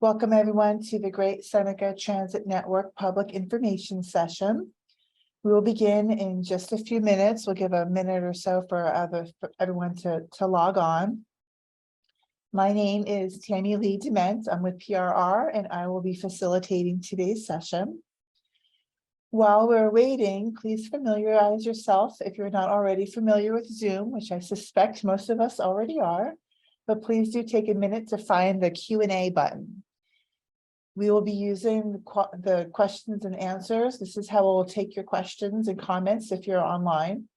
Welcome everyone to the Great Seneca Transit Network Public Information Session. We will begin in just a few minutes. We'll give a minute or so for everyone to log on. My name is Tammy Lee Dement. I'm with PRR and I will be facilitating today's session. While we're waiting, please familiarize yourself if you're not already familiar with Zoom, which I suspect most of us already are, but please do take a minute to find the Q&A button. We will be using the questions and answers. This is how we'll take your questions and comments if you're online.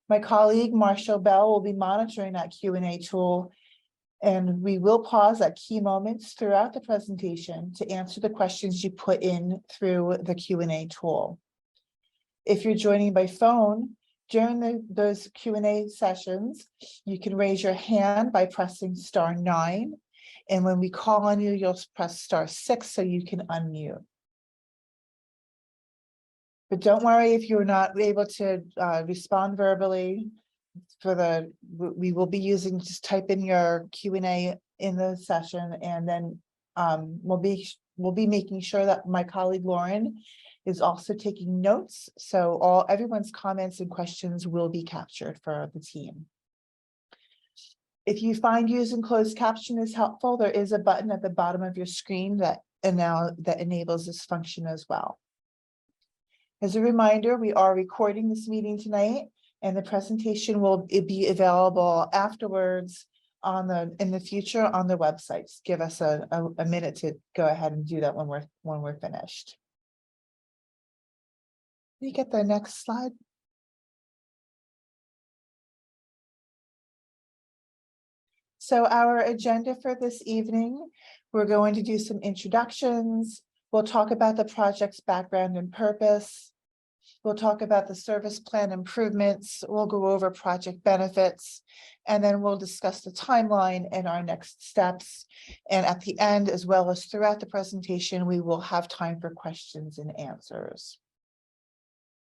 My colleague, Marshall Bell, will be monitoring that Q&A tool, and we will pause at key moments throughout the presentation to answer the questions you put in through the Q&A tool. If you're joining by phone, during those Q&A sessions, you can raise your hand by pressing *9. And when we call on you, you'll press *6 so you can unmute. But don't worry if you're not able to respond verbally. We will be using, just type in your Q&A in the session, and then we'll be making sure that my colleague Lauren is also taking notes. So everyone's comments and questions will be captured for the team. If you find using closed caption is helpful, there is a button at the bottom of your screen that enables this function as well. As a reminder, we are recording this meeting tonight, and the presentation will be available afterwards in the future on the website. Just give us a minute to go ahead and do that when we're finished. Can you get the next slide? So our agenda for this evening, we're going to do some introductions. We'll talk about the project's background and purpose. We'll talk about the service plan improvements. We'll go over project benefits, and then we'll discuss the timeline and our next steps. And at the end, as well as throughout the presentation, we will have time for questions and answers.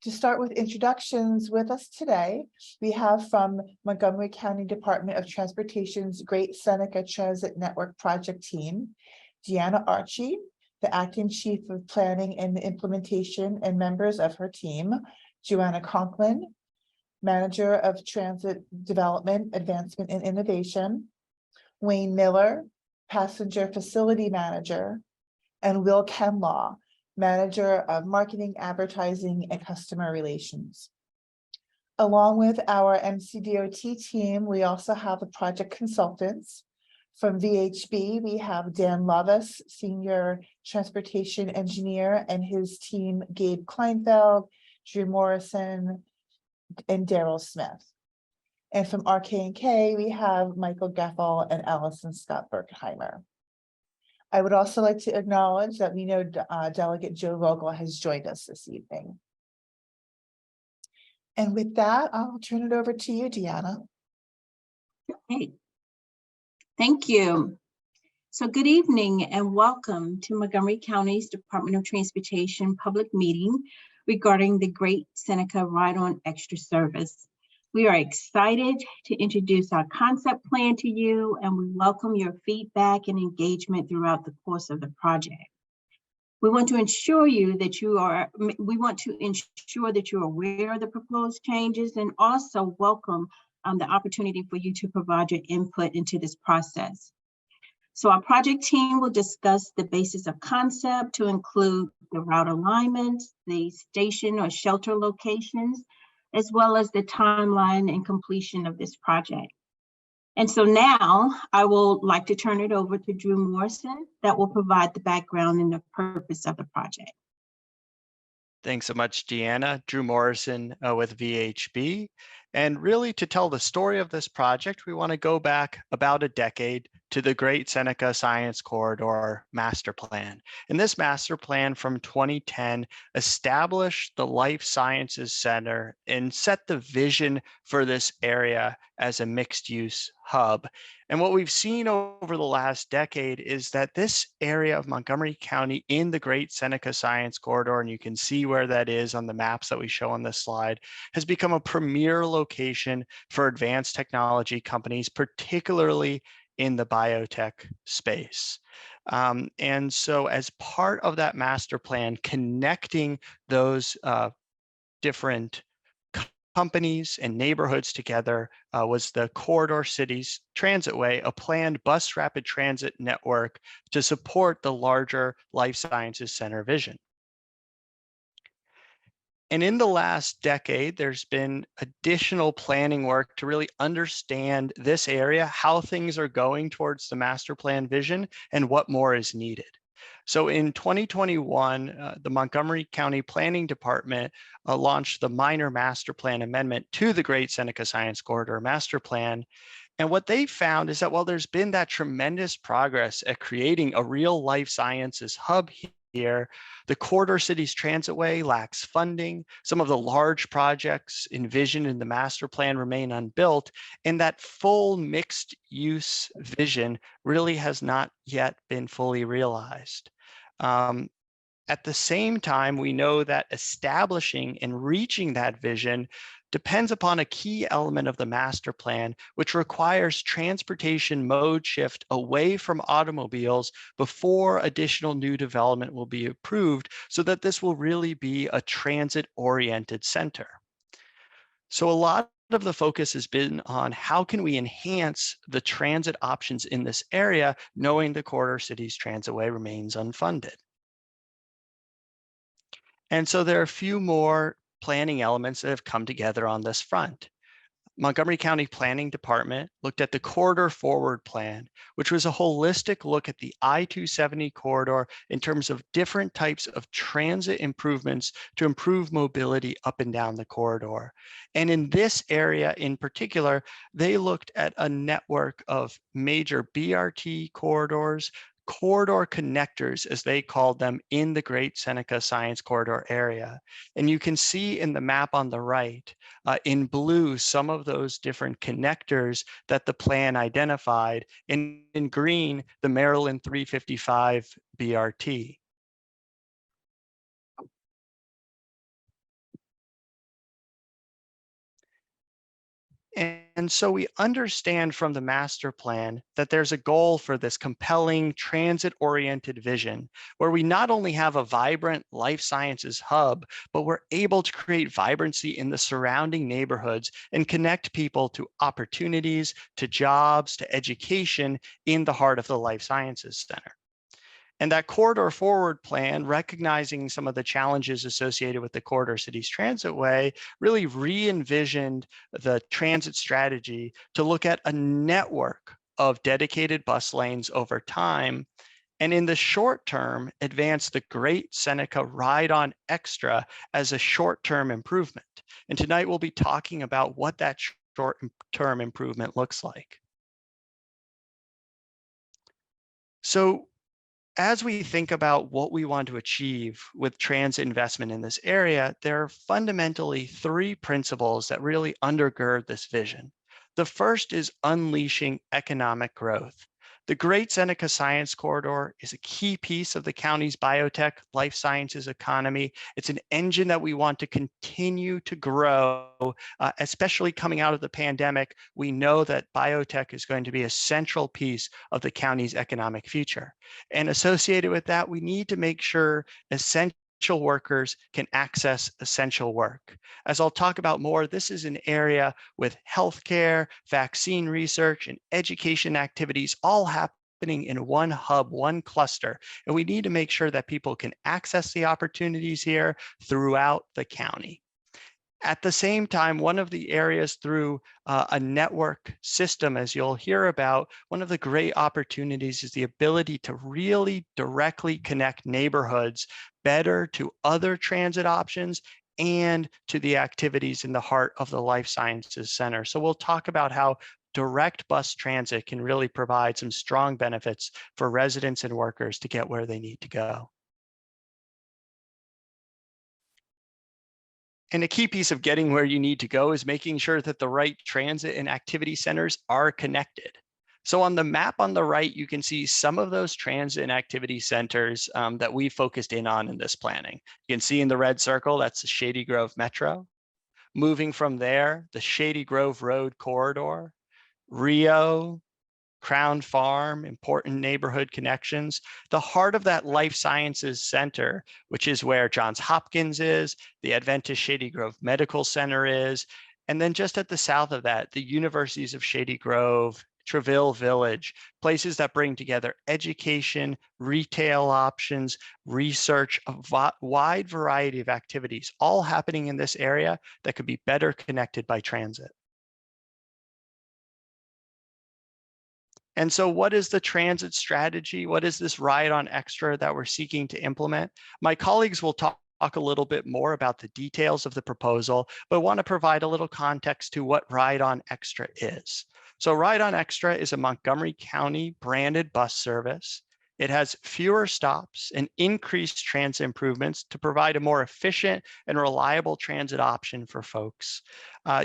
To start with introductions, with us today, we have from Montgomery County Department of Transportation's Great Seneca Transit Network Project Team, Deanna Archie, the Acting Chief of Planning and Implementation, and members of her team, Joanna Conklin, Manager of Transit Development, Advancement, and Innovation, Wayne Miller, Passenger Facility Manager, and Will Kenlaw, Manager of Marketing, Advertising, and Customer Relations. Along with our MCDOT team, we also have the project consultants. From VHB, we have Dan Lovis, Senior Transportation Engineer, and his team, Gabe Kleinfeld, Drew Morrison, and Daryl Smith. And from RK&K, we have Michael Geffel and Allison Scott Berkheimer. I would also like to acknowledge that we know Delegate Joe Vogel has joined us this evening. And with that, I'll turn it over to you, Deanna. Okay. Thank you. So good evening and welcome to Montgomery County's Department of Transportation public meeting regarding the Great Seneca Ride-On Extra service. We are excited to introduce our concept plan to you, and we welcome your feedback and engagement throughout the course of the project. We want to ensure that you're aware of the proposed changes, and also welcome the opportunity for you to provide your input into this process. So our project team will discuss the basis of concept to include the route alignment, the station or shelter locations, as well as the timeline and completion of this project. And so now I will like to turn it over to Drew Morrison that will provide the background and the purpose of the project. Thanks so much, Deanna. Drew Morrison with VHB. And really, to tell the story of this project, we want to go back about a decade to the Great Seneca Science Corridor Master Plan. And this master plan from 2010 established the Life Sciences Center and set the vision for this area as a mixed-use hub. And what we've seen over the last decade is that this area of Montgomery County in the Great Seneca Science Corridor, and you can see where that is on the maps that we show on this slide, has become a premier location for advanced technology companies, particularly in the biotech space. And so as part of that master plan, connecting those different companies and neighborhoods together was the Corridor Cities Transitway, a planned bus rapid transit network to support the larger Life Sciences Center vision. And in the last decade, there's been additional planning work to really understand this area, how things are going towards the master plan vision, and what more is needed. So in 2021, the Montgomery County Planning Department launched the minor master plan amendment to the Great Seneca Science Corridor Master Plan. And what they found is that while there's been that tremendous progress at creating a real life sciences hub here, the Corridor Cities Transitway lacks funding. Some of the large projects envisioned in the master plan remain unbuilt, and that full mixed use vision really has not yet been fully realized. At the same time, we know that establishing and reaching that vision depends upon a key element of the master plan, which requires transportation mode shift away from automobiles before additional new development will be approved, so that this will really be a transit-oriented center. So a lot of the focus has been on how can we enhance the transit options in this area, knowing the Corridor Cities Transitway remains unfunded. And so there are a few more planning elements that have come together on this front. Montgomery County Planning Department looked at the Corridor Forward Plan, which was a holistic look at the I-270 corridor in terms of different types of transit improvements to improve mobility up and down the corridor. And in this area in particular, they looked at a network of major BRT corridors, corridor connectors, as they called them, in the Great Seneca Science Corridor area. And you can see in the map on the right, in blue, some of those different connectors that the plan identified, and in green, the Maryland 355 BRT. And so we understand from the master plan that there's a goal for this compelling transit-oriented vision, where we not only have a vibrant life sciences hub, but we're able to create vibrancy in the surrounding neighborhoods and connect people to opportunities, to jobs, to education in the heart of the Life Sciences Center. And that Corridor Forward Plan, recognizing some of the challenges associated with the Corridor Cities Transitway, really re-envisioned the transit strategy to look at a network of dedicated bus lanes over time, and in the short term, advance the Great Seneca Ride-On Extra as a short-term improvement. And tonight we'll be talking about what that short-term improvement looks like. So, as we think about what we want to achieve with transit investment in this area, there are fundamentally three principles that really undergird this vision. The first is unleashing economic growth. The Great Seneca Science Corridor is a key piece of the county's biotech life sciences economy. It's an engine that we want to continue to grow, especially coming out of the pandemic. We know that biotech is going to be a central piece of the county's economic future. And associated with that, we need to make sure essential workers can access essential work. As I'll talk about more, this is an area with healthcare, vaccine research, and education activities all happening in one hub, one cluster. And we need to make sure that people can access the opportunities here throughout the county. At the same time, one of the areas through a network system, as you'll hear about, one of the great opportunities is the ability to really directly connect neighborhoods better to other transit options and to the activities in the heart of the Life Sciences Center. So we'll talk about how direct bus transit can really provide some strong benefits for residents and workers to get where they need to go. And a key piece of getting where you need to go is making sure that the right transit and activity centers are connected. So on the map on the right, you can see some of those transit and activity centers that we focused in on in this planning. You can see in the red circle, that's the Shady Grove Metro. Moving from there, the Shady Grove Road Corridor, Rio, Crown Farm, important neighborhood connections, the heart of that life sciences center, which is where Johns Hopkins is, the Adventist Shady Grove Medical Center is, and then just at the south of that, the universities of Shady Grove, Treville Village, places that bring together education, retail options, research, a wide variety of activities, all happening in this area that could be better connected by transit. And so what is the transit strategy? What is this Ride on Extra that we're seeking to implement? My colleagues will talk a little bit more about the details of the proposal, but want to provide a little context to what Ride on Extra is. So Ride on Extra is a Montgomery County branded bus service. It has fewer stops and increased transit improvements to provide a more efficient and reliable transit option for folks.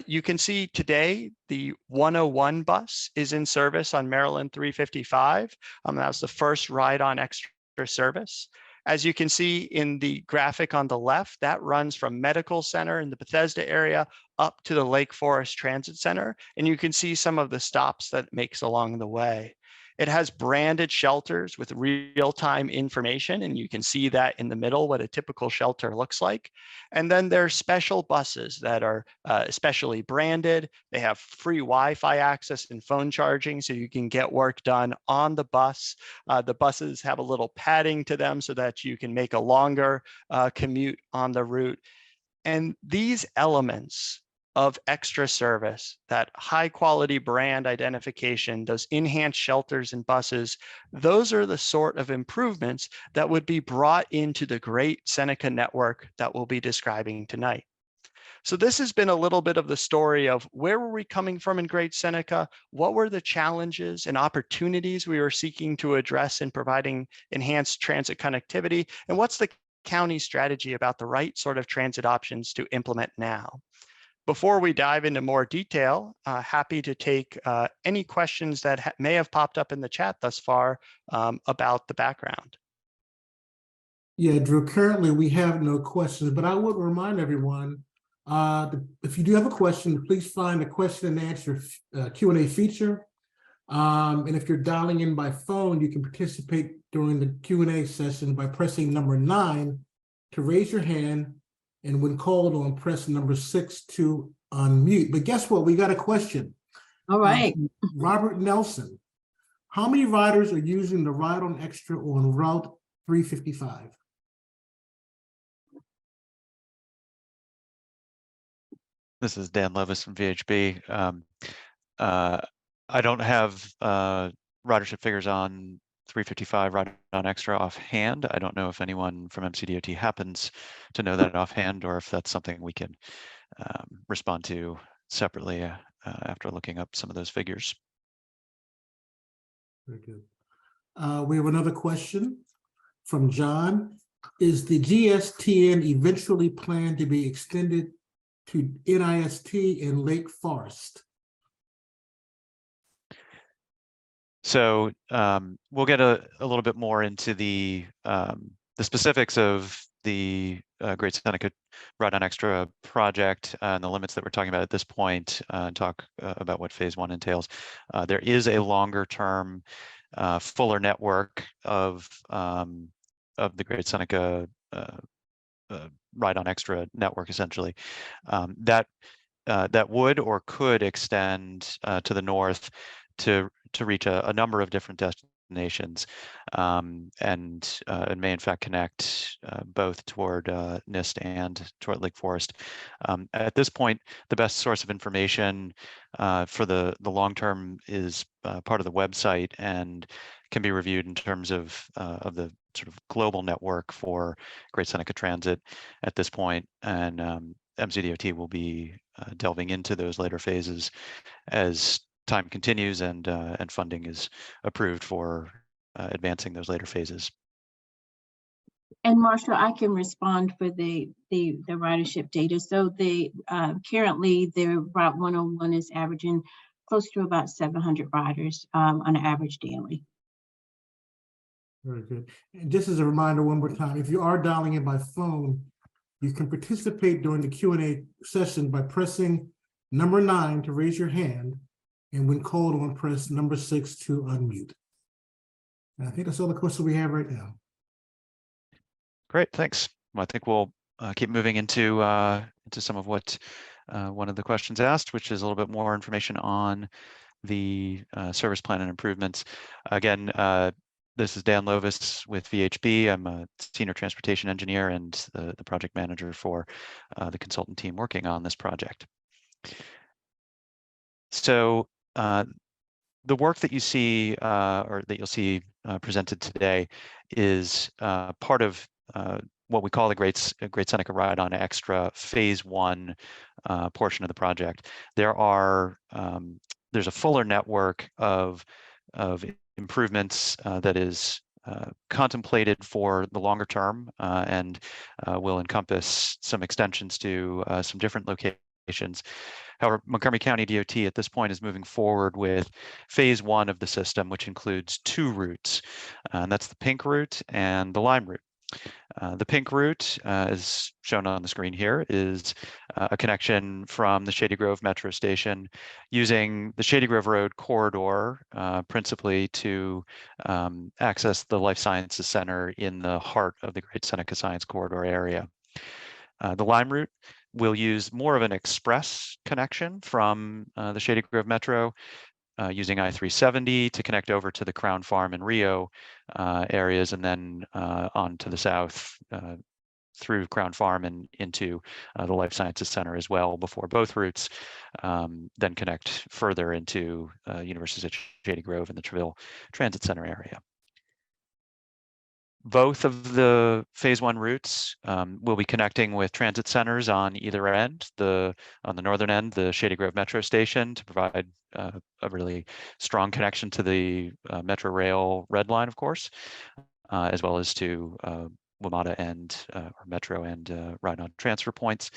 You can see today the 101 bus is in service on Maryland 355. That was the first Ride on Extra service. As you can see in the graphic on the left, that runs from Medical Center in the Bethesda area up to the Lake Forest Transit Center. And you can see some of the stops that it makes along the way. It has branded shelters with real-time information, and you can see that in the middle, what a typical shelter looks like. And then there's special buses that are especially branded. They have free Wi-Fi access and phone charging, so you can get work done on the bus. The buses have a little padding to them so that you can make a longer commute on the route. And these elements of extra service, that high quality brand identification, those enhanced shelters and buses, those are the sort of improvements that would be brought into the great Seneca network that we'll be describing tonight. So this has been a little bit of the story of where were we coming from in Great Seneca? What were the challenges and opportunities we were seeking to address in providing enhanced transit connectivity? And what's the county strategy about the right sort of transit options to implement now? Before we dive into more detail, happy to take any questions that may have popped up in the chat thus far about the background. Yeah, Drew, currently we have no questions, but I would remind everyone, if you do have a question, please find the question and answer Q&A feature. And if you're dialing in by phone, you can participate during the Q&A session by pressing number 9 to raise your hand. And when called on, press number 6 to unmute. But guess what? We got a question. All right. Robert Nelson. How many riders are using the Ride on Extra on Route 355? This is Dan Levis from VHB. I don't have ridership figures on 355 Ride on Extra offhand. I don't know if anyone from MCDOT happens to know that offhand, or if that's something we can respond to separately after looking up some of those figures. Very good. We have another question from John. Is the GSTN eventually planned to be extended to NIST in Lake Forest? So we'll get a little bit more into the specifics of the Great Seneca Ride on Extra project and the limits that we're talking about at this point, and talk about what phase 1 entails. There is a longer term, fuller network of the Great Seneca Ride on Extra network, essentially, that would or could extend to the north to reach a number of different destinations, and may in fact connect both toward NIST and toward Lake Forest. At this point, the best source of information for the long term is part of the website and can be reviewed in terms of the sort of global network for Great Seneca Transit at this point. And MCDOT will be delving into those later phases as time continues and funding is approved for advancing those later phases. And Marshall, I can respond for the ridership data. So currently the Route 101 is averaging close to about 700 riders on average daily. Very good. And just as a reminder, one more time, if you are dialing in by phone, you can participate during the Q&A session by pressing number 9 to raise your hand. And when called on, press number 6 to unmute. And I think that's all the questions we have right now. Great, thanks. Well, I think we'll keep moving into some of what one of the questions asked, which is a little bit more information on the service plan and improvements. Again, this is Dan Lovis with VHB. I'm a senior transportation engineer and the project manager for the consultant team working on this project. So the work that you see or that you'll see presented today is part of what we call the Great Seneca Ride-on Extra Phase 1 portion of the project. There's a fuller network of improvements that is contemplated for the longer term and will encompass some extensions to some different locations. However, Montgomery County DOT at this point is moving forward with phase 1 of the system, which includes 2 routes, and that's the pink route and the lime route. The pink route, as shown on the screen here, is a connection from the Shady Grove Metro Station using the Shady Grove Road corridor, principally to access the Life Sciences Center in the heart of the Great Seneca Science Corridor area. The lime route will use more of an express connection from the Shady Grove Metro using I-370 to connect over to the Crown Farm and Rio areas, and then on to the south through Crown Farm and into the Life Sciences Center as well, before both routes then connect further into University of Shady Grove and the Treville Transit Center area. Both of the phase 1 routes will be connecting with transit centers on either end. On the northern end, the Shady Grove Metro Station to provide a really strong connection to the Metro Rail Red Line, of course, as well as to WMATA and or Metro and ride-on transfer points.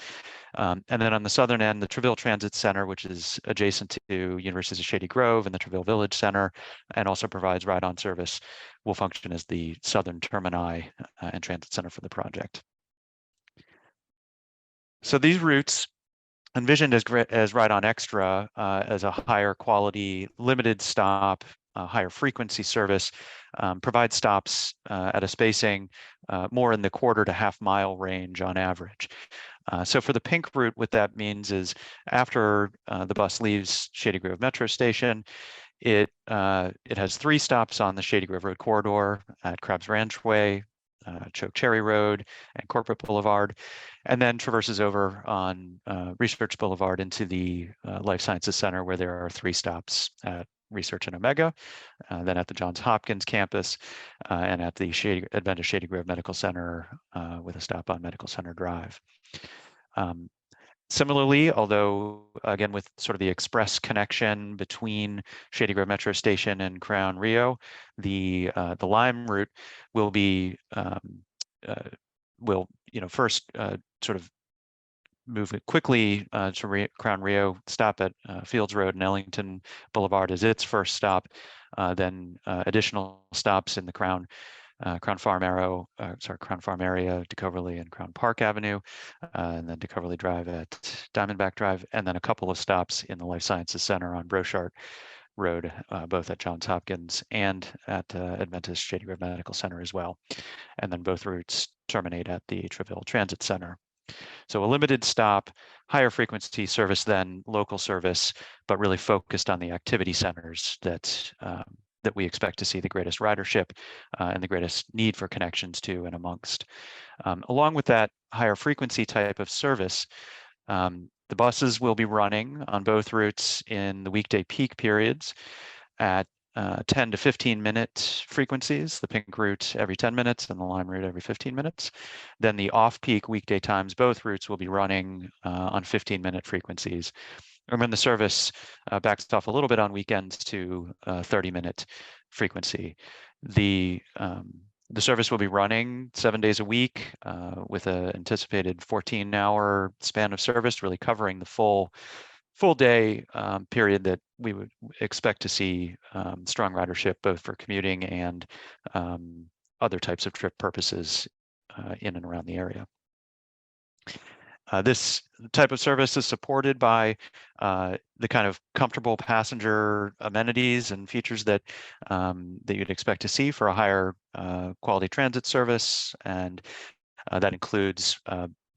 And then on the southern end, the Treville Transit Center, which is adjacent to University of Shady Grove and the Treville Village Center, and also provides ride-on service, will function as the southern termini and transit center for the project. So these routes, envisioned as Ride-on Extra, as a higher quality, limited stop, higher frequency service, provide stops at a spacing more in the quarter to half mile range on average. So for the pink route, what that means is after the bus leaves Shady Grove Metro Station, it has 3 stops on the Shady Grove Road corridor at Crabs Ranch Way, Choke Cherry Road, and Corporate Boulevard, and then traverses over on Research Boulevard into the Life Sciences Center, where there are 3 stops at Research and Omega, then at the Johns Hopkins campus, and at the Adventist Shady Grove Medical Center with a stop on Medical Center Drive. Similarly, although again with sort of the express connection between Shady Grove Metro Station and Crown Rio, the Lime route will be first sort of move quickly to Crown Rio, stop at Fields Road and Ellington Boulevard as its first stop, then additional stops in the Crown Farm area, DeCoverly and Crown Park Avenue, and then DeCoverly Drive at Diamondback Drive, and then a couple of stops in the Life Sciences Center on Brochart Road, both at Johns Hopkins and at Adventist Shady Grove Medical Center as well. And then both routes terminate at the Treville Transit Center. So a limited stop, higher frequency service than local service, but really focused on the activity centers that we expect to see the greatest ridership and the greatest need for connections to and amongst. Along with that higher frequency type of service, the buses will be running on both routes in the weekday peak periods at 10 to 15 minute frequencies, the pink route every 10 minutes and the lime route every 15 minutes. Then the off-peak weekday times, both routes will be running on 15-minute frequencies. And then the service backs off a little bit on weekends to 30-minute frequency. The service will be running 7 days a week with an anticipated 14-hour span of service, really covering the full day period that we would expect to see strong ridership, both for commuting and other types of trip purposes in and around the area. This type of service is supported by the kind of comfortable passenger amenities and features that that you'd expect to see for a higher quality transit service, and that includes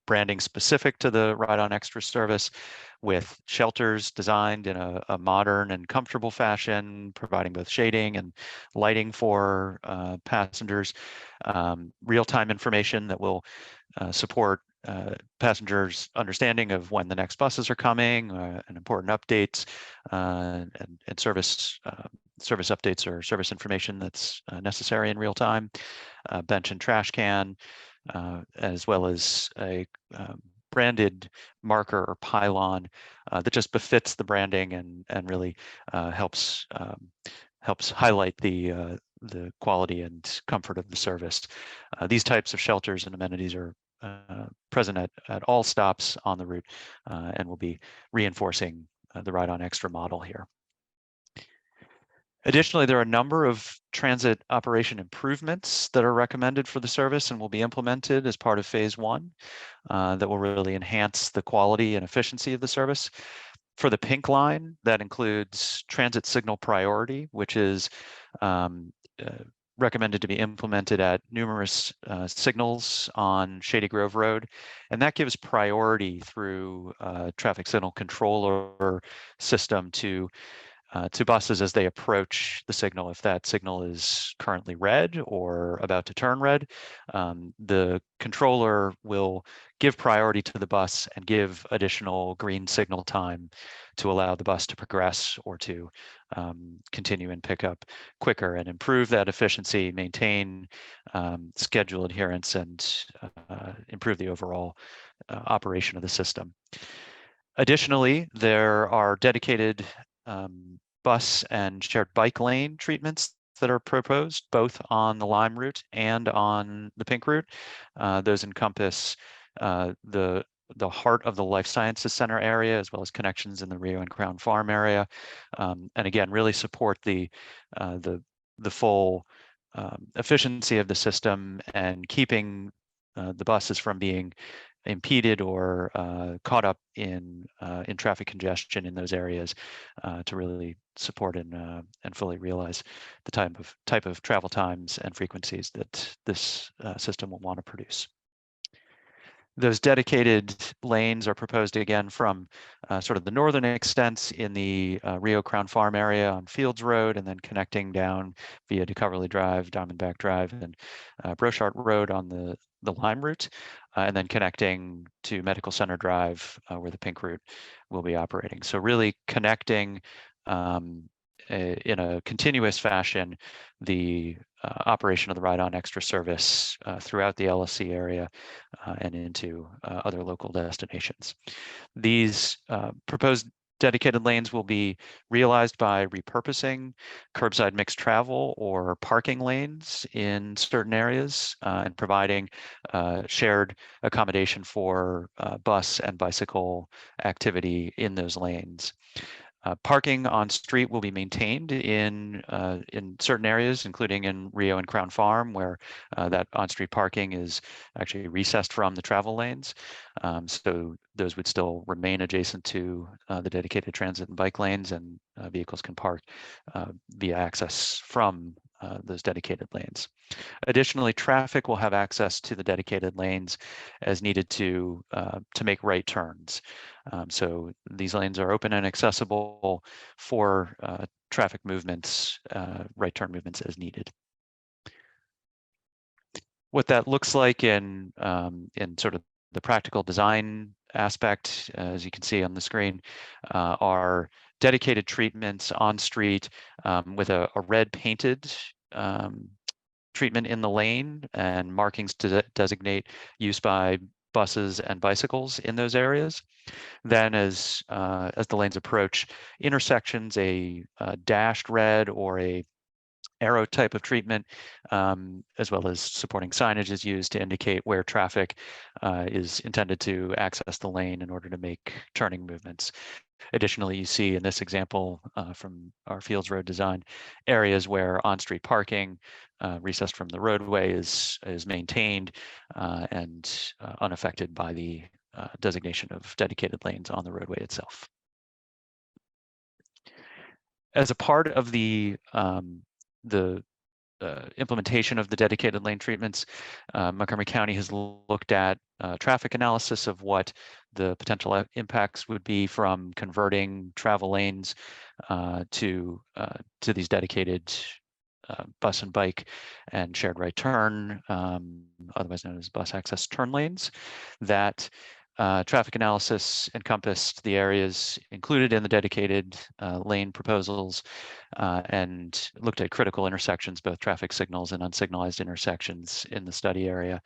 branding specific to the Ride On Extra service, with shelters designed in a modern and comfortable fashion, providing both shading and lighting for passengers, real-time information that will support passengers' understanding of when the next buses are coming, and important updates, and service updates or service information that's necessary in real time, bench and trash can, as well as a branded marker or pylon that just befits the branding and really helps highlight the quality and comfort of the service. These types of shelters and amenities are present at all stops on the route, and will be reinforcing the Ride On Extra model here. Additionally, there are a number of transit operation improvements that are recommended for the service and will be implemented as part of phase 1 that will really enhance the quality and efficiency of the service. For the pink line, that includes transit signal priority, which is recommended to be implemented at numerous signals on Shady Grove Road. And that gives priority through traffic signal controller system to buses as they approach the signal. If that signal is currently red or about to turn red, the controller will give priority to the bus and give additional green signal time to allow the bus to progress or to continue and pick up quicker and improve that efficiency, maintain schedule adherence, and improve the overall operation of the system. Additionally, there are dedicated bus and shared bike lane treatments that are proposed both on the Lime route and on the Pink route. Those encompass the heart of the Life Sciences Center area, as well as connections in the Rio and Crown Farm area, and again, really support the full efficiency of the system and keeping the buses from being impeded or caught up in traffic congestion in those areas, to really support and fully realize the type of travel times and frequencies that this system will want to produce. Those dedicated lanes are proposed again from sort of the northern extents in the Rio Crown Farm area on Fields Road, and then connecting down via DeCoverly Drive, Diamondback Drive, and Brochart Road on the Lime route, and then connecting to Medical Center Drive, where the Pink route will be operating. So really connecting in a continuous fashion the operation of the Ride On Extra service throughout the LSC area and into other local destinations. These proposed dedicated lanes will be realized by repurposing curbside mixed travel or parking lanes in certain areas, and providing shared accommodation for bus and bicycle activity in those lanes. Parking on street will be maintained in certain areas, including in Rio and Crown Farm, where that on-street parking is actually recessed from the travel lanes. So those would still remain adjacent to the dedicated transit and bike lanes, and vehicles can park via access from those dedicated lanes. Additionally, traffic will have access to the dedicated lanes as needed to make right turns. So these lanes are open and accessible for traffic movements, right turn movements as needed. What that looks like in sort of the practical design aspect, as you can see on the screen, are dedicated treatments on street with a red painted treatment in the lane and markings to designate use by buses and bicycles in those areas. Then as the lanes approach intersections, a dashed red or a arrow type of treatment, as well as supporting signage is used to indicate where traffic is intended to access the lane in order to make turning movements. Additionally, you see in this example from our Fields Road design, areas where on-street parking recessed from the roadway is maintained and unaffected by the designation of dedicated lanes on the roadway itself. As a part of the implementation of the dedicated lane treatments, Montgomery County has looked at traffic analysis of what the potential impacts would be from converting travel lanes to these dedicated bus and bike and shared right turn, otherwise known as bus access turn lanes. That traffic analysis encompassed the areas included in the dedicated lane proposals and looked at critical intersections, both traffic signals and unsignalized intersections in the study area.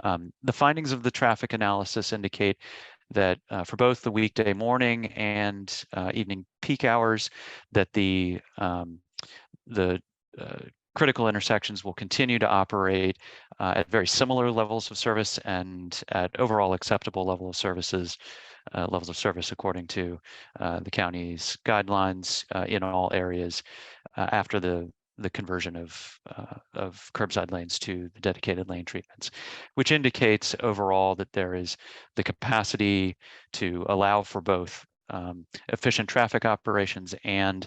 The findings of the traffic analysis indicate that for both the weekday morning and evening peak hours, that the critical intersections will continue to operate at very similar levels of service and at overall acceptable levels of service according to the county's guidelines in all areas after the conversion of curbside lanes to the dedicated lane treatments, which indicates overall that there is the capacity to allow for both efficient traffic operations and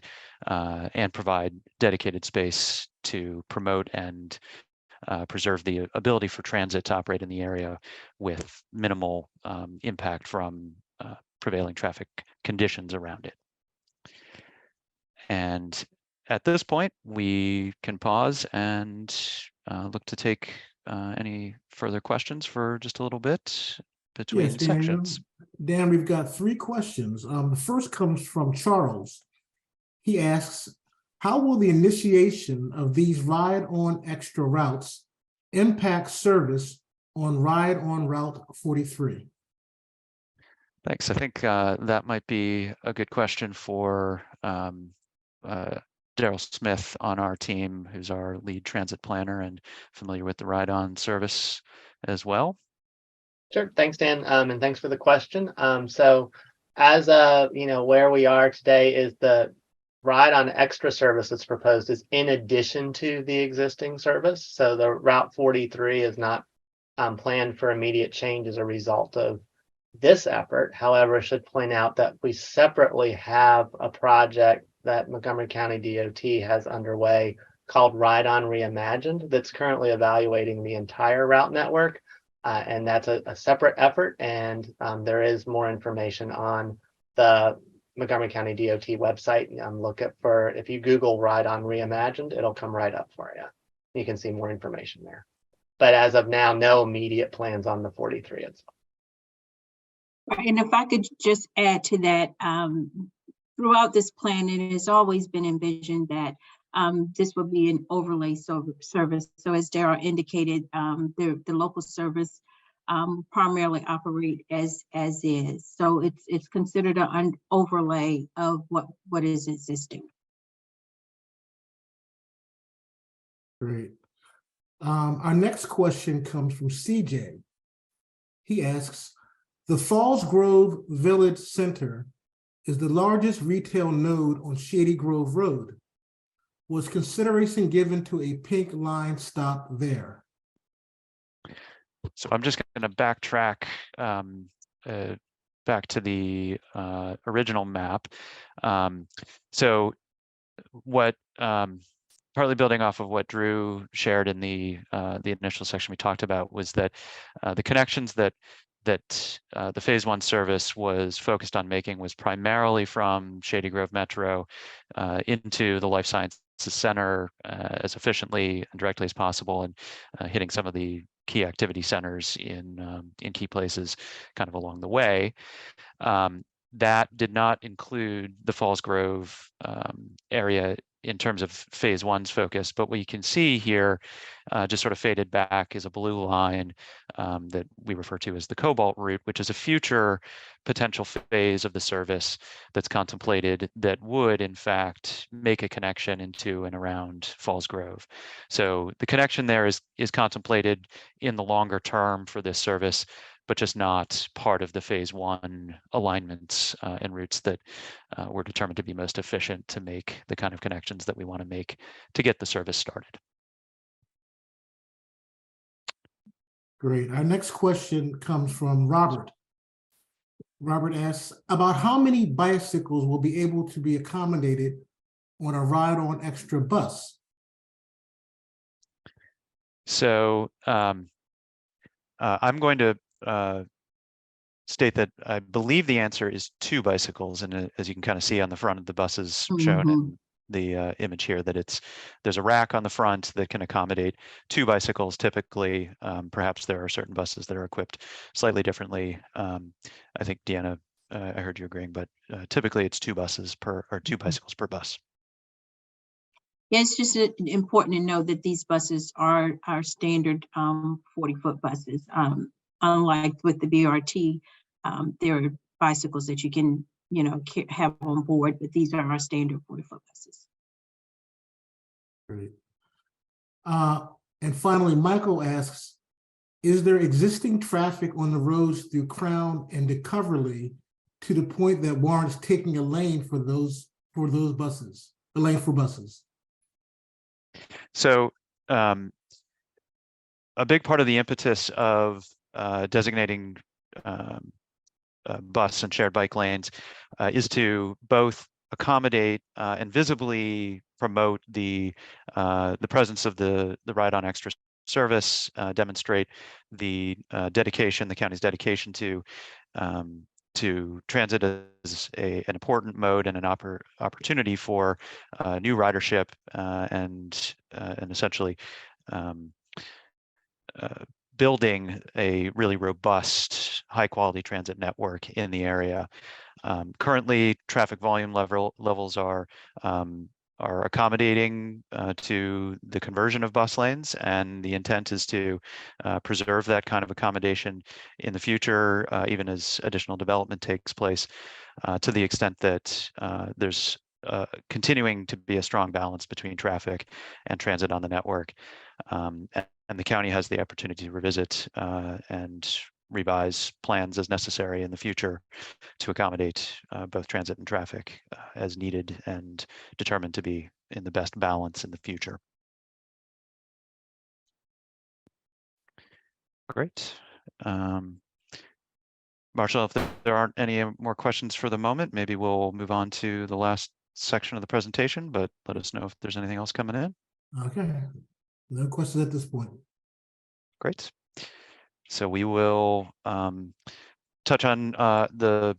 provide dedicated space to promote and preserve the ability for transit to operate in the area with minimal impact from prevailing traffic conditions around it. And at this point, we can pause and look to take any further questions for just a little bit between Yes, Dan, sections. Dan, we've got 3 questions. The first comes from Charles. He asks, how will the initiation of these ride-on extra routes impact service on ride-on Route 43? Thanks. I think that might be a good question for Daryl Smith on our team, who's our lead transit planner and familiar with the ride-on service as well. Sure. Thanks, Dan. And thanks for the question. So as where we are today is the ride-on extra service that's proposed is in addition to the existing service. So the Route 43 is not planned for immediate change as a result of this effort. However, I should point out that we separately have a project that Montgomery County DOT has underway called Ride-on Reimagined that's currently evaluating the entire route network. And that's a separate effort. And there is more information on the Montgomery County DOT website. Look for, if you Google Ride-on Reimagined, it'll come right up for you. You can see more information there. But as of now, no immediate plans on the 43 itself. And if I could just add to that, throughout this plan, it has always been envisioned that this would be an overlay service. So as Daryl indicated, the local service primarily operate as is. So it's considered an overlay of what is existing. Great. Our next question comes from CJ. He asks, the Falls Grove Village Center is the largest retail node on Shady Grove Road. Was consideration given to a pink line stop there? So I'm just going to backtrack back to the original map. So what, partly building off of what Drew shared in the initial section we talked about, was that the connections that the phase 1 service was focused on making was primarily from Shady Grove Metro into the Life Sciences Center as efficiently and directly as possible, and hitting some of the key activity centers in key places kind of along the way. That did not include the Falls Grove area in terms of phase 1's focus, but what you can see here, just sort of faded back, is a blue line that we refer to as the Cobalt route, which is a future potential phase of the service that's contemplated that would in fact make a connection into and around Falls Grove. So the connection there is contemplated in the longer term for this service, but just not part of the phase 1 alignments and routes that were determined to be most efficient to make the kind of connections that we want to make to get the service started. Great. Our next question comes from Robert. Robert asks, about how many bicycles will be able to be accommodated on a ride-on extra bus? So I'm going to state that I believe the answer is 2 bicycles, and as you can kind of see on the front of the buses shown in the image here, that there's a rack on the front that can accommodate 2 bicycles typically. Perhaps there are certain buses that are equipped slightly differently. I think Deanna, I heard you agreeing, but typically it's 2 bicycles per bus. Yeah, it's just important to know that these buses are our standard 40-foot buses. Unlike with the BRT, there are bicycles that you can, have on board, but these are our standard 40-foot buses. Great. And finally, Michael asks, is there existing traffic on the roads through Crown and DeCoverly to the point that warrants taking a lane for those buses, a lane for buses? So a big part of the impetus of designating bus and shared bike lanes is to both accommodate and visibly promote the presence of the Ride-on Extra service, demonstrate the county's dedication to transit as an important mode and an opportunity for new ridership and essentially building a really robust, high-quality transit network in the area. Currently, traffic volume levels are accommodating to the conversion of bus lanes, and the intent is to preserve that kind of accommodation in the future, even as additional development takes place, to the extent that there's continuing to be a strong balance between traffic and transit on the network. And the county has the opportunity to revisit and revise plans as necessary in the future to accommodate both transit and traffic as needed and determined to be in the best balance in the future. Great. Marshall, if there aren't any more questions for the moment, maybe we'll move on to the last section of the presentation, but let us know if there's anything else coming in. Okay, no questions at this point. Great. So we will touch on the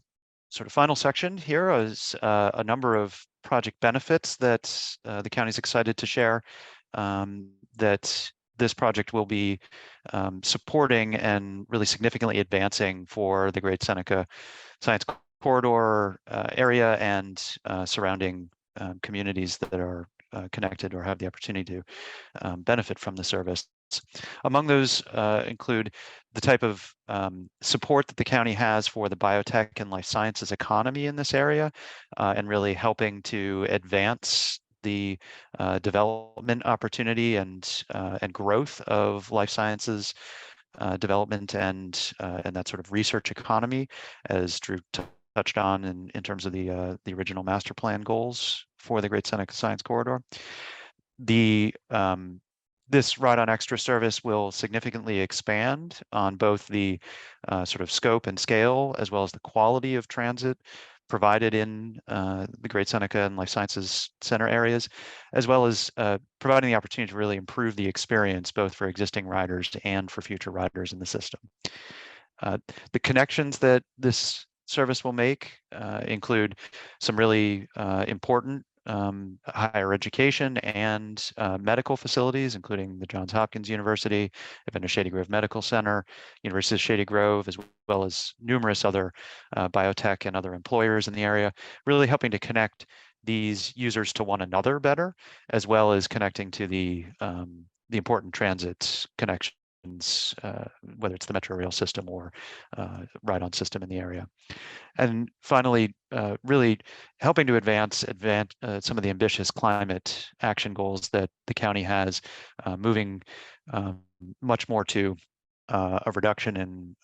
sort of final section here as a number of project benefits that the county's excited to share that this project will be supporting and really significantly advancing for the Great Seneca Science Corridor area and surrounding communities that are connected or have the opportunity to benefit from the service. Among those include the type of support that the county has for the biotech and life sciences economy in this area, and really helping to advance the development opportunity and growth of life sciences development and that sort of research economy, as Drew touched on in terms of the original master plan goals for the Great Seneca Science Corridor. This Ride-on Extra service will significantly expand on both the sort of scope and scale, as well as the quality of transit provided in the Great Seneca and Life Sciences Center areas, as well as providing the opportunity to really improve the experience both for existing riders and for future riders in the system. The connections that this service will make include some really important higher education and medical facilities, including the Johns Hopkins University, Evander Shady Grove Medical Center, University of Shady Grove, as well as numerous other biotech and other employers in the area, really helping to connect these users to one another better, as well as connecting to the important transit connections, whether it's the Metro Rail system or ride-on system in the area. And finally, really helping to advance some of the ambitious climate action goals that the county has, moving much more to a reduction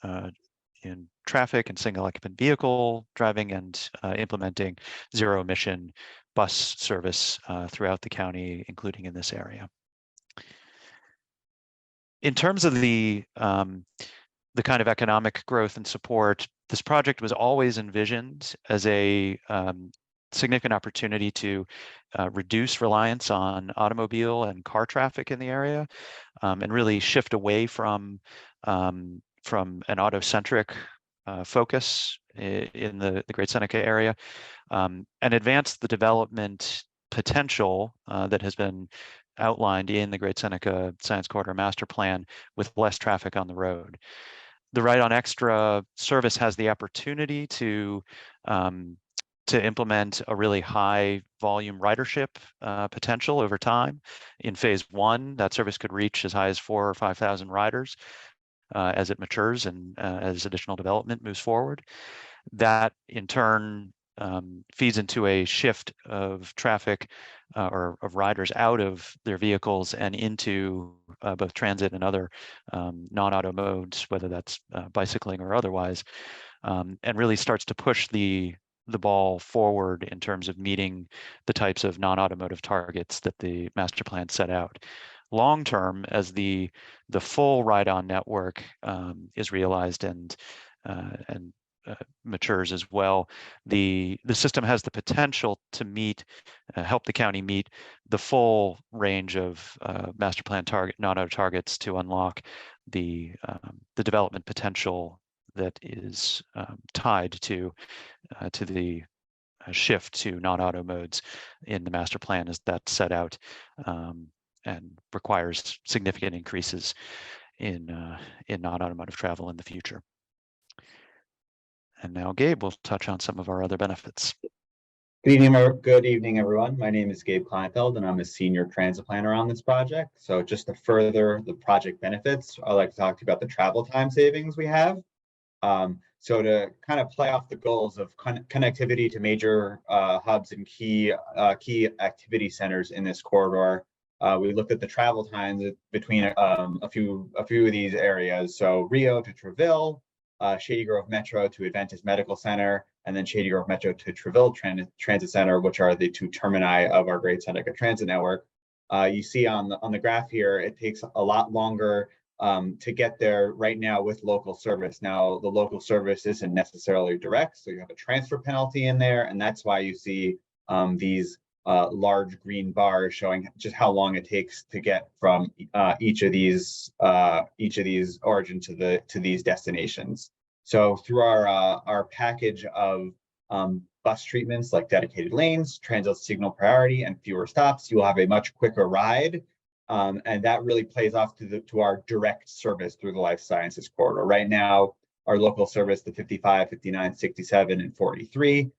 in traffic and single occupant vehicle driving, and implementing zero emission bus service throughout the county, including in this area. In terms of the the kind of economic growth and support. This project was always envisioned as a significant opportunity to reduce reliance on automobile and car traffic in the area, and really shift away from an auto-centric focus in the Great Seneca area, and advance the development potential that has been outlined in the Great Seneca Science Corridor Master Plan with less traffic on the road. The Ride on Extra service has the opportunity to implement a really high volume ridership potential over time. In phase 1, that service could reach as high as 4,000 or 5,000 riders as it matures and as additional development moves forward. That in turn feeds into a shift of traffic or of riders out of their vehicles and into both transit and other non-auto modes, whether that's bicycling or otherwise, and really starts to push the ball forward in terms of meeting the types of non-automotive targets that the master plan set out. Long term, as the full ride-on network is realized and matures as well, the system has the potential to help the county meet the full range of master plan target non-auto targets to unlock the development potential that is tied to the shift to non-auto modes in the master plan as that's set out, and requires significant increases in non-automotive travel in the future. And now Gabe will touch on some of our other benefits. Good evening, everyone. My name is Gabe Kleinfeld, and I'm a senior transit planner on this project. So just to further the project benefits, I'd like to talk to you about the travel time savings we have. So to kind of play off the goals of connectivity to major hubs and key activity centers in this corridor, we looked at the travel times between a few of these areas. So Rio to Treville, Shady Grove Metro to Adventist Medical Center, and then Shady Grove Metro to Treville Transit Center, which are the 2 termini of our Great Seneca Transit Network. You see on the graph here, it takes a lot longer to get there right now with local service. Now, the local service isn't necessarily direct, so you have a transfer penalty in there, and that's why you see these large green bars showing just how long it takes to get from each of these origin to these destinations. So through our package of bus treatments like dedicated lanes, transit signal priority, and fewer stops, you will have a much quicker ride. And that really plays off to our direct service through the life sciences corridor. Right now, our local service, the 55, 59, 67, and 43,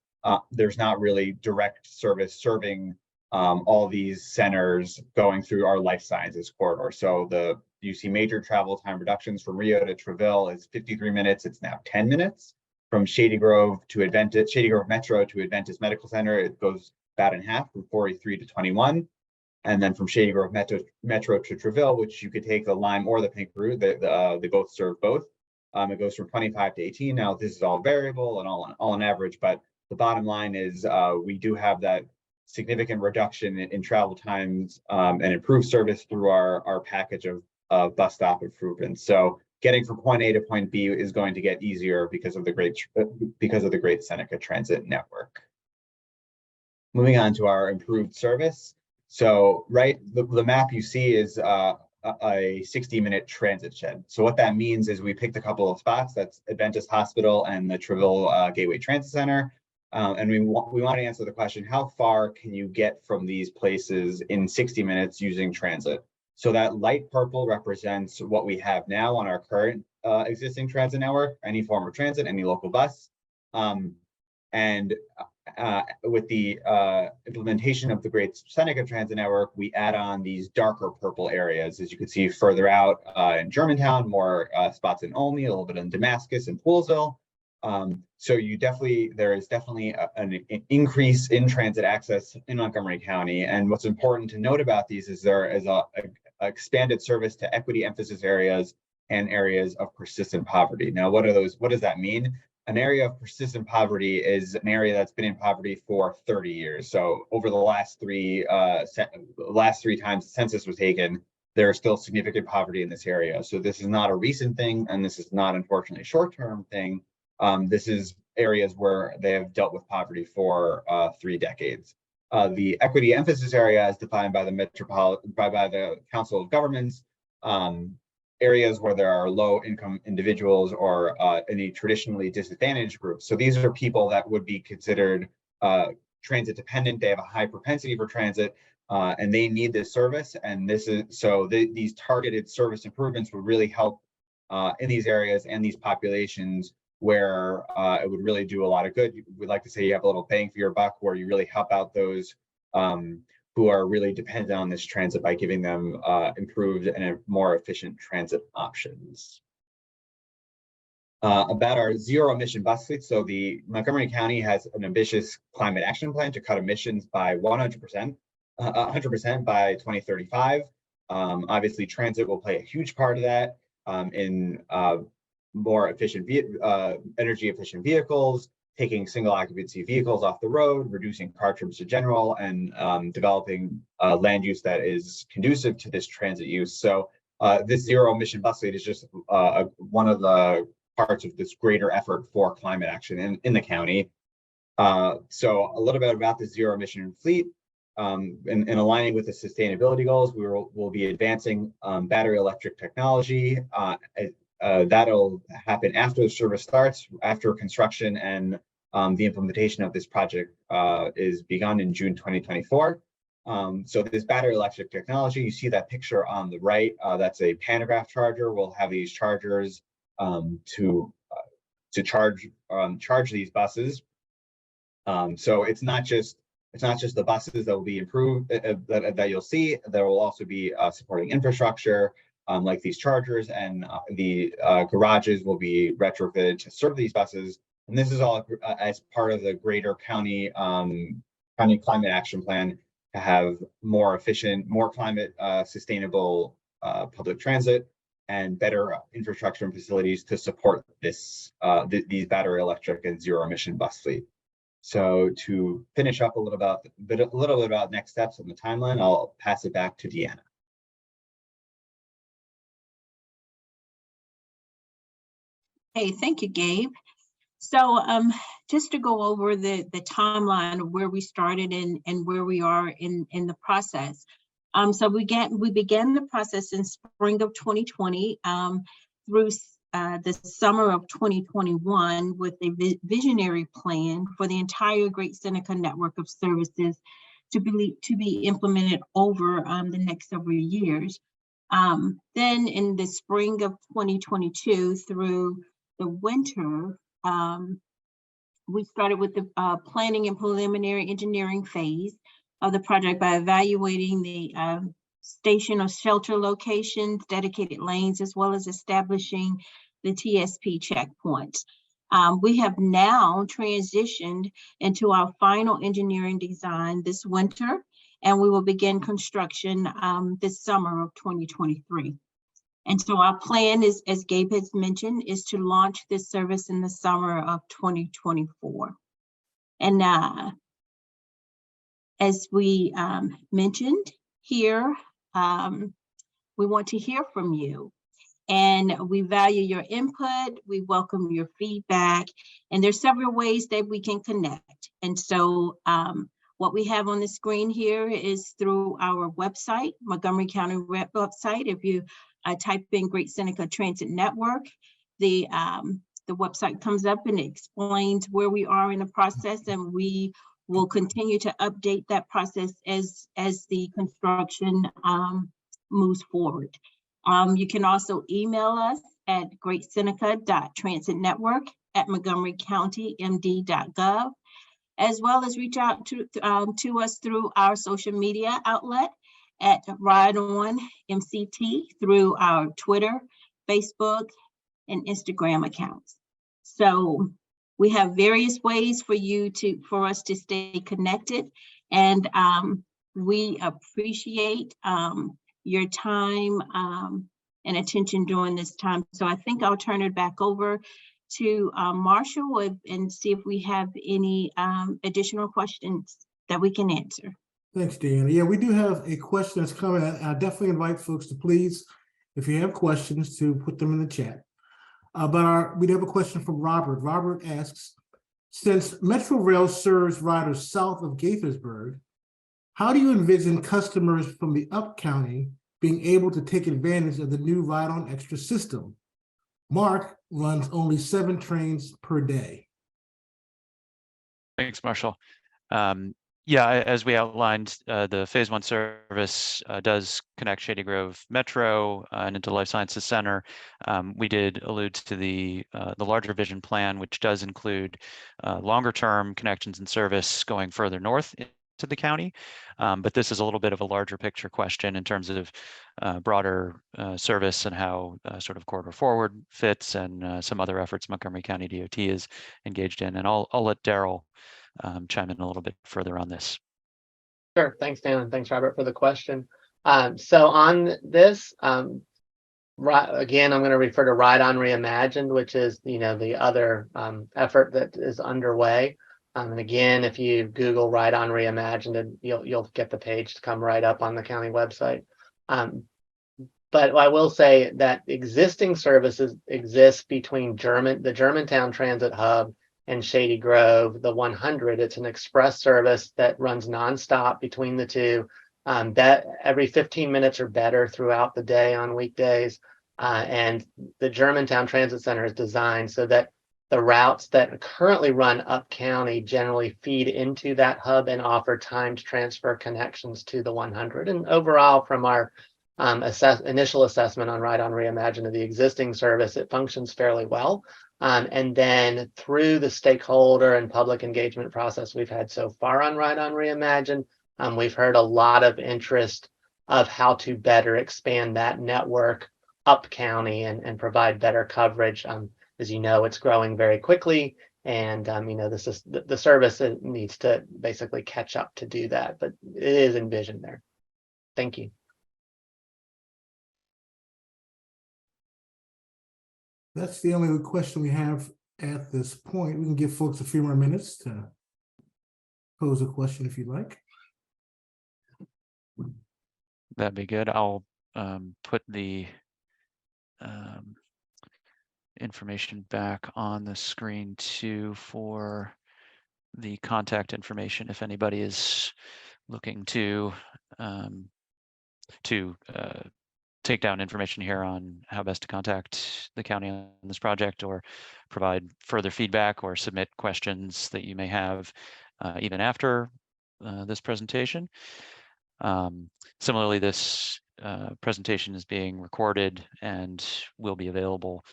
there's not really direct service serving all these centers going through our life sciences corridor. So you see major travel time reductions from Rio to Treville is 53 minutes. It's now 10 minutes. From Shady Grove Metro to Adventist Medical Center, it goes about in half, from 43 to 21. And then from Shady Grove Metro to Treville, which you could take the Lime or the Pink route, they both serve both. It goes from 25 to 18. Now, this is all variable and all on average, but the bottom line is we do have that significant reduction in travel times and improved service through our package of bus stop improvements. So getting from point A to point B is going to get easier because of the Great Seneca Transit Network. Moving on to our improved service. So the map you see is a 60-minute transit shed. So what that means is we picked a couple of spots. That's Adventist Hospital and the Treville Gateway Transit Center. And we want to answer the question, how far can you get from these places in 60 minutes using transit? So that light purple represents what we have now on our current existing transit network, any form of transit, any local bus. And with the implementation of the Great Seneca Transit Network, we add on these darker purple areas, as you can see further out in Germantown, more spots in Olney, a little bit in Damascus and Poolsville. So there is definitely an increase in transit access in Montgomery County. And what's important to note about these is there is a expanded service to equity emphasis areas and areas of persistent poverty. Now, what does that mean? An area of persistent poverty is an area that's been in poverty for 30 years. So over the last three times the census was taken, there is still significant poverty in this area. So this is not a recent thing, and this is not unfortunately a short-term thing. This is areas where they have dealt with poverty for 3 decades. The equity emphasis area is defined by the Council of Governments, areas where there are low-income individuals or any traditionally disadvantaged groups. So these are people that would be considered transit dependent. They have a high propensity for transit, and they need this service. And this is so these targeted service improvements would really help in these areas and these populations where it would really do a lot of good. We'd like to say you have a little bang for your buck, where you really help out those who are really dependent on this transit by giving them improved and more efficient transit options. About our zero emission bus fleet. So the Montgomery County has an ambitious climate action plan to cut emissions by 100% by 2035. Obviously, transit will play a huge part of that in more efficient, energy efficient vehicles, taking single occupancy vehicles off the road, reducing car trips in general, and developing land use that is conducive to this transit use. So this zero emission bus fleet is just one of the parts of this greater effort for climate action in the county. So a little bit about the zero emission fleet. In aligning with the sustainability goals, we'll be advancing battery electric technology. That'll happen after the service starts, after construction and the implementation of this project is begun in June 2024. So this battery electric technology, you see that picture on the right, that's a pantograph charger. We'll have these chargers to charge these buses. So it's not just the buses that will be improved that you'll see. There will also be supporting infrastructure like these chargers, and the garages will be retrofitted to serve these buses. And this is all as part of the greater county climate action plan to have more efficient, more climate sustainable public transit and better infrastructure and facilities to support this these battery electric and zero emission bus fleet. So to finish up a little bit about next steps in the timeline, I'll pass it back to Deanna. Hey, thank you, Gabe. So just to go over the timeline of where we started and where we are in the process. So we began the process in spring of 2020 through the summer of 2021 with a visionary plan for the entire Great Seneca network of services to be implemented over the next several years. Then in the spring of 2022 through the winter, we started with the planning and preliminary engineering phase of the project by evaluating the station or shelter locations, dedicated lanes, as well as establishing the TSP checkpoints. We have now transitioned into our final engineering design this winter, and we will begin construction this summer of 2023. And so our plan is, as Gabe has mentioned, is to launch this service in the summer of 2024. And as we mentioned here, we want to hear from you. And we value your input, we welcome your feedback, and there's several ways that we can connect. And so what we have on the screen here is through our website, Montgomery County website. If you type in Great Seneca Transit Network, the website comes up and it explains where we are in the process, and we will continue to update that process as the construction moves forward. You can also email us at greatseneca.transitnetwork@montgomerycountymd.gov, as well as reach out to us through our social media outlet at Ride On MCT through our Twitter, Facebook, and Instagram accounts. So we have various ways for us to stay connected, and we appreciate your time and attention during this time. So I think I'll turn it back over to Marshall and see if we have any additional questions that we can answer. Thanks, Dan. Yeah, we do have a question that's coming. I definitely invite folks to please, if you have questions, to put them in the chat. But we do have a question from Robert. Robert asks, since Metro Rail serves riders south of Gaithersburg, how do you envision customers from the Up County being able to take advantage of the new Ride on Extra system? Mark runs only 7 trains per day. Thanks, Marshall. Yeah, as we outlined, the phase 1 service does connect Shady Grove Metro and into Life Sciences Center. We did allude to the larger vision plan, which does include longer term connections and service going further north into the county. But this is a little bit of a larger picture question in terms of broader service and how sort of Corridor Forward fits and some other efforts Montgomery County DOT is engaged in. And I'll let Daryl chime in a little bit further on this. Sure. Thanks, Dan, and thanks, Robert, for the question. So on this, again, I'm going to refer to Ride on Reimagined, which is, the other effort that is underway. And again, if you Google Ride on Reimagined, you'll get the page to come right up on the county website. But I will say that existing services exist between the Germantown Transit Hub and Shady Grove, the 100. It's an express service that runs nonstop between the two, that every 15 minutes or better throughout the day on weekdays. And the Germantown Transit Center is designed so that the routes that currently run up county generally feed into that hub and offer timed transfer connections to the 100. And overall, from our initial assessment on Ride on Reimagined of the existing service, it functions fairly well. And then through the stakeholder and public engagement process we've had so far on Ride on Reimagined, we've heard a lot of interest of how to better expand that network up county and provide better coverage. As you know, it's growing very quickly, and this is the service needs to basically catch up to do that, but it is envisioned there. Thank you. That's the only question we have at this point. We can give folks a few more minutes to pose a question if you'd like. That'd be good. I'll put the information back on the screen too for the contact information if anybody is looking to take down information here on how best to contact the county on this project, or provide further feedback or submit questions that you may have even after this presentation. Similarly, this presentation is being recorded and will be available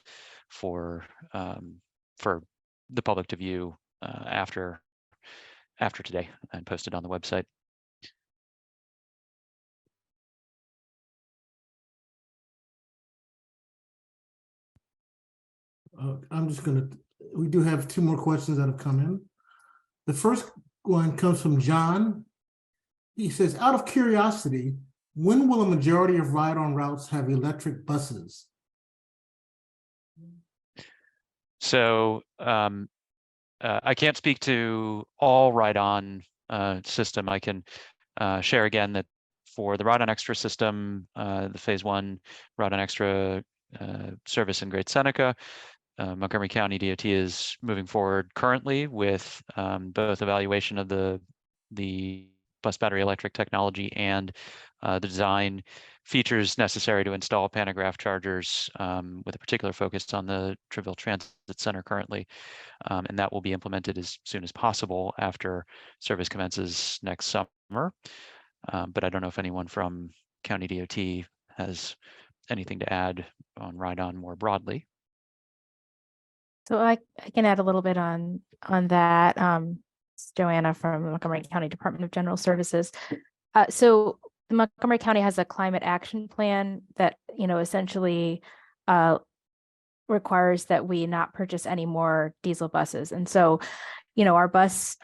for the public to view after today and posted on the website. We do have 2 more questions that have come in. The first one comes from John. He says, out of curiosity, when will a majority of ride-on routes have electric buses? So I can't speak to all ride-on system. I can share again that for the Ride on Extra system, the phase 1 Ride on Extra service in Great Seneca, Montgomery County DOT is moving forward currently with both evaluation of the bus battery electric technology and the design features necessary to install pantograph chargers, with a particular focus on the Treville Transit Center currently. And that will be implemented as soon as possible after service commences next summer. But I don't know if anyone from County DOT has anything to add on ride-on more broadly. So I can add a little bit on that. It's Joanna from the Montgomery County Department of General Services. So Montgomery County has a climate action plan that, essentially requires that we not purchase any more diesel buses. And so, our buses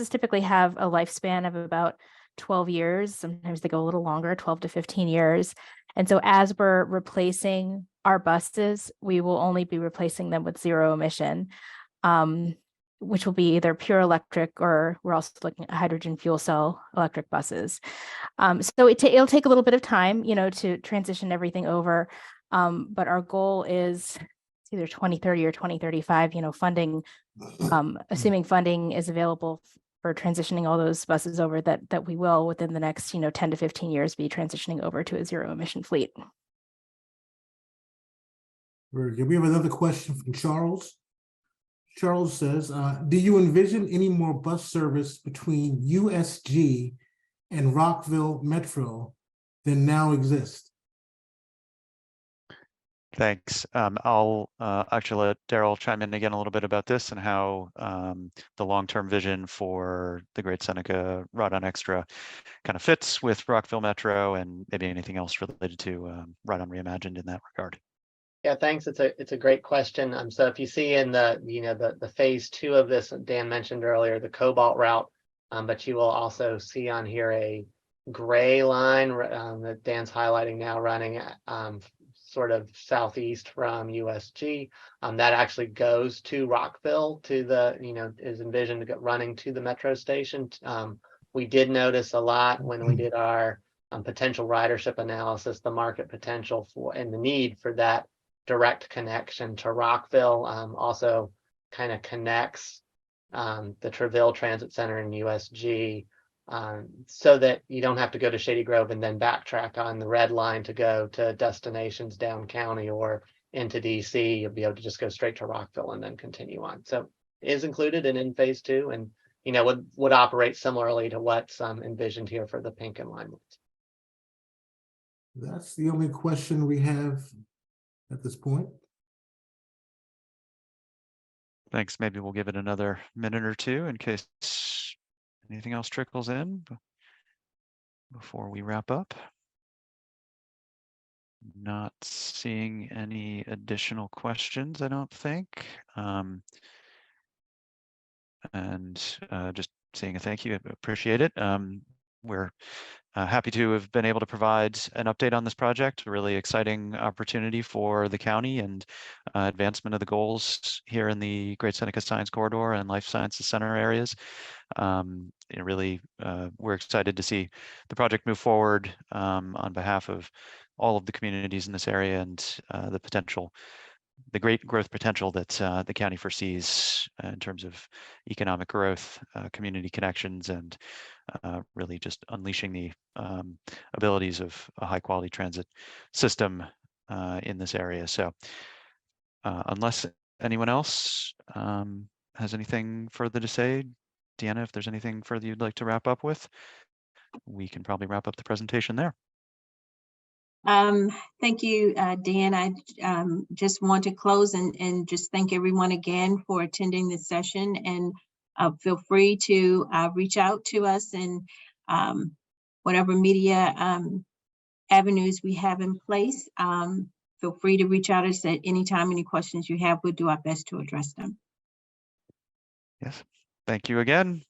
typically have a lifespan of about 12 years. Sometimes they go a little longer, 12 to 15 years. And so as we're replacing our buses, we will only be replacing them with zero emission. which will be either pure electric, or we're also looking at hydrogen fuel cell electric buses. So it'll take a little bit of time, to transition everything over. But our goal is either 2030 or 2035, funding, assuming funding is available for transitioning all those buses over, that we will within the next, 10 to 15 years be transitioning over to a zero emission fleet. Very good. We have another question from Charles. Charles says, do you envision any more bus service between USG and Rockville Metro than now exists? Thanks. I'll actually let Daryl chime in again a little bit about this and how the long-term vision for the Great Seneca Ride on Extra kind of fits with Rockville Metro, and maybe anything else related to Ride on Reimagined in that regard. Yeah, thanks. It's a great question. So if you see in the the phase 2 of this, Dan mentioned earlier, the Cobalt route, but you will also see on here a gray line that Dan's highlighting now, running sort of southeast from USG. That actually goes to Rockville, to the is envisioned running to the metro station. We did notice a lot when we did our potential ridership analysis, the market potential for and the need for that direct connection to Rockville. Also kind of connects the Treville Transit Center in USG, so that you don't have to go to Shady Grove and then backtrack on the red line to go to destinations down county or into DC. You'll be able to just go straight to Rockville and then continue on. So it is included and in phase 2, and would operate similarly to what's envisioned here for the pink and lime. That's the only question we have at this point. Thanks. Maybe we'll give it another minute or two in case anything else trickles in before we wrap up. Not seeing any additional questions, I don't think. Just saying a thank you, I appreciate it. We're happy to have been able to provide an update on this project. A really exciting opportunity for the county and advancement of the goals here in the Great Seneca Science Corridor and Life Sciences Center areas. Really, we're excited to see the project move forward on behalf of all of the communities in this area, and the great growth potential that the county foresees in terms of economic growth, community connections, and really just unleashing the abilities of a high quality transit system in this area. So unless anyone else has anything further to say, Deanna, if there's anything further you'd like to wrap up with, we can probably wrap up the presentation there. Thank you, Dan. I just want to close and just thank everyone again for attending this session, and feel free to reach out to us in whatever media avenues we have in place. Feel free to reach out to us at any time. Any questions you have, we'll do our best to address them. Yes, thank you again.